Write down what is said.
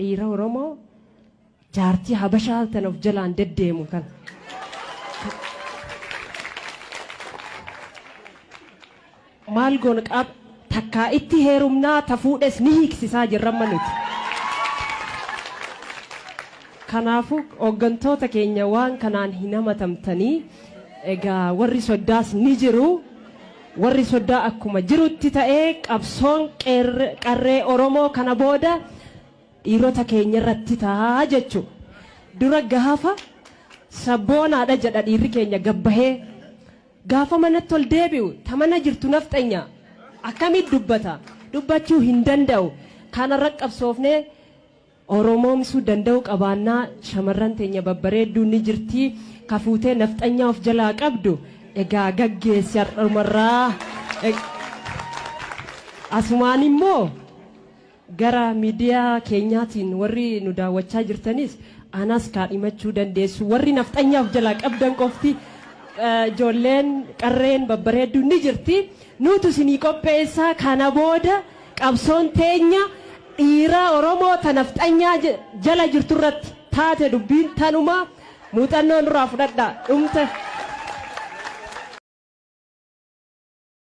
dhiira Oromoo jaartii Habashaa tan of jalaan deddeemu kan maal goon qab takkaa itti heerumnaa tafuudhes ni hiiksisaa jirramma nuti. Kanaafuu hooggantoota keenya waan kanaan hin hamatamtanii egaa warri soddaas ni jiru. Warri soddaa akkuma jirutti ta'ee qabsoon qarree Oromoo kana booda dhiirota keenya irratti ta'a jechuudha. Dura gaafa sabboonaadha jedha dhiirri keenya gabbahee gaafa manatti ol deebi'u tamana jirtu nafxanya akkamitti dubbachuu hin danda'u. Kanarra qabsoofnee Oromoomsuu danda'u qabaannaa shamarran teenya babbareedduu ni jirti kafuutee nafxanya of jalaa qabdu. Egaa gaggeessi har'umarraa asumaan immoo gara miidiyaa keenyaatiin warri nu daawwachaa jirtanis anas kaadhimachuu dandeessu warri nafxanyaaf jalaa qabdan qofti ijoolleen qarreen babbareedduu ni jirti nutu isinii qopheessaa kana booda qabsoon teenya dhiira Oromoo ta nafxanyaa jala jirtu irratti taate dubbiin tanuma muuxannoon irraa fudhadha dhumte.